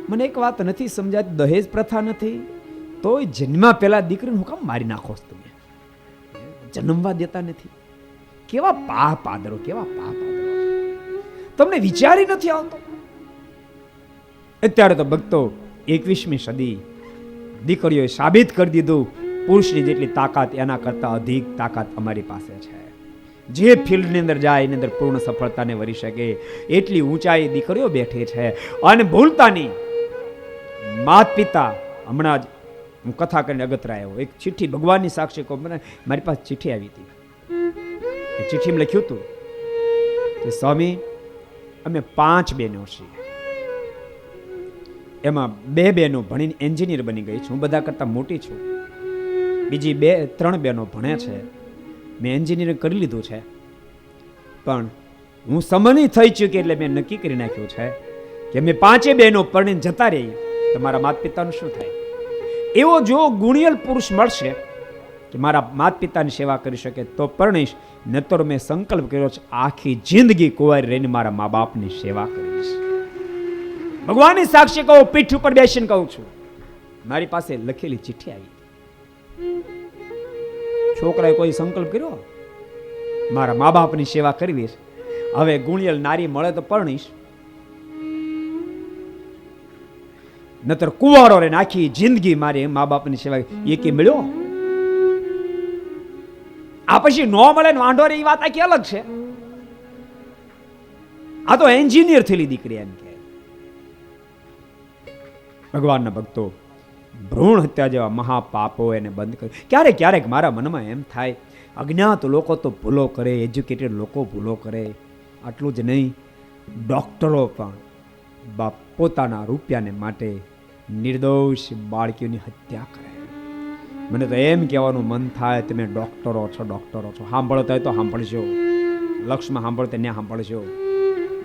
મને એક વાત નથી સમજાતી, દહેજ પ્રથા નથી તોય જન્મા પહેલા દીકરીને હું કામ મારી નાખો છો તમે? જન્મવા દેતા નથી. કેવા પાપ આદરો, કેવા પાપ આદરો તમને વિચારી નથી આવતો? અત્યારે તો ભક્તો 21મી સદી દીકરીઓએ સાબિત કરી દીધું, પુરુષની જેટલી તાકાત એના કરતા અધિક તાકાત અમારી પાસે છે. જે ફિલ્ડની અંદર જાય એની અંદર પૂર્ણ સફળતાને વરી શકે એટલી ઊંચાઈ દીકરીઓ બેઠી છે. અને ભૂલતા નહીં, માત પિતા, હમણાં જ હું કથા કરીને અગત્રા આવ્યો, એક ચિઠ્ઠી ભગવાનની સાક્ષી કહું, મારી પાસે ચિઠ્ઠી આવી હતી. એ ચિઠ્ઠીમાં લખ્યું હતું કે સ્વામી અમે 5 બહેનો છીએ, એમાં 2 બહેનો ભણીને એન્જિનિયર બની ગઈ છું, હું બધા કરતા મોટી છું. બીજી 3 બહેનો ભણે છે, મેં એન્જિનિયરિંગ કરી લીધું છે, પણ હું સમની થઈ ચૂકી એટલે મેં નક્કી કરી નાખ્યું છે કે મેં 5 બહેનો પરણીને જતા રહી, તમારા માતા પિતાનું શું થાય? એવો જો ગુણિયલ પુરુષ મળશે કે મારા માતા પિતાની સેવા કરી શકે તો પરણીશ, નતર મેં સંકલ્પ કર્યો છે આખી જિંદગી કુંવારી રહીને મારા મા બાપની સેવા કરીશ. ભગવાનની સાક્ષી કહું, પીઠ ઉપર બેસીને કહું છું, મારી પાસે લખેલી ચિઠ્ઠી આવી. છોકરાએ કોઈ સંકલ્પ કર્યો મારા મા બાપની સેવા કરવી છે, હવે ગુણિયલ નારી મળે તો પરણીશ, નતર કુંવારો રે આખી જિંદગી મારી મા બાપની સેવા. એ કે મળ્યો આ પછી નો મળે ને વાંઢો રે, એ વાત આખી અલગ છે. આ તો એન્જિનિયર થયેલી દીકરી એમ કે. ભગવાનના ભક્તો, ભ્રૂણ હત્યા જેવા મહાપાપો એને બંધ કરે. ક્યારેક ક્યારેક મારા મનમાં એમ થાય, અજ્ઞાત લોકો તો ભૂલો કરે, એજ્યુકેટેડ લોકો ભૂલો કરે, આટલું જ નહીં, ડોક્ટરો પણ પોતાના રૂપિયાને માટે નિર્દોષ બાળકીઓની હત્યા કરે. મને તો એમ કહેવાનું મન થાય, તમે ડોક્ટરો છો, ડોક્ટરો છો, સાંભળતા હોય તો સાંભળજો, લક્ષમાં સાંભળતા ત્યાં સાંભળજો.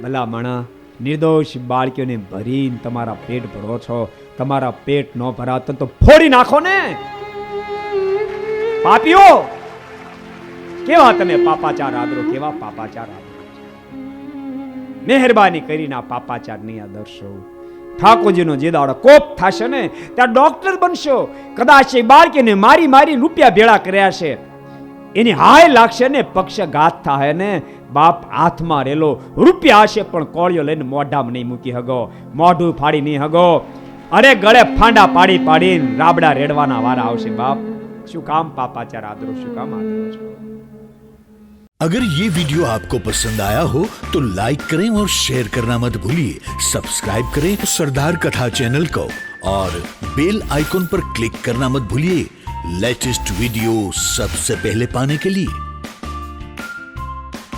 ભલા માણા, નિર્દોષ બાળકીઓને ભરીને તમારા પેટ ભરો છો, તમારા પેટ ન ભરાતો તો ફોડી નાખો ને. પાપીઓ, કેવા તમે પાપાચાર આદરો, કેવા પાપાચાર આદરો. મહેરબાની કરીને આ પાપાચાર નહીં આદરશો. ઠાકોરજીનો જે દાડો કોપ થશે ને ત્યાં ડોક્ટર બનશો. કદાચ એ બાળકીને મારી મારી રૂપિયા ભેળા કર્યા છે, એની હાય લાગશે ને, પક્ષઘાત થાય ને, બાપ હાથમાં રેલો રૂપિયા હશે પણ કોળિયો લઈને મોઢામાં નહીં મૂકી હગો, મોઢું ફાડી નહીં હગો, અરે ગળે ફાંડા પાડી પાડીને રાબડા રેડવાના વારા આવશે. બાપ, શું કામ પાપાચાર આદરો, શું કામ આદરો છો? अगर ये वीडियो आपको पसंद आया हो तो लाइक करें और शेयर करना मत भूलिए. सब्सक्राइब करें सरदार कथा चैनल को और बेल आइकॉन पर क्लिक करना मत भूलिए लेटेस्ट वीडियो सबसे पहले पाने के लिए.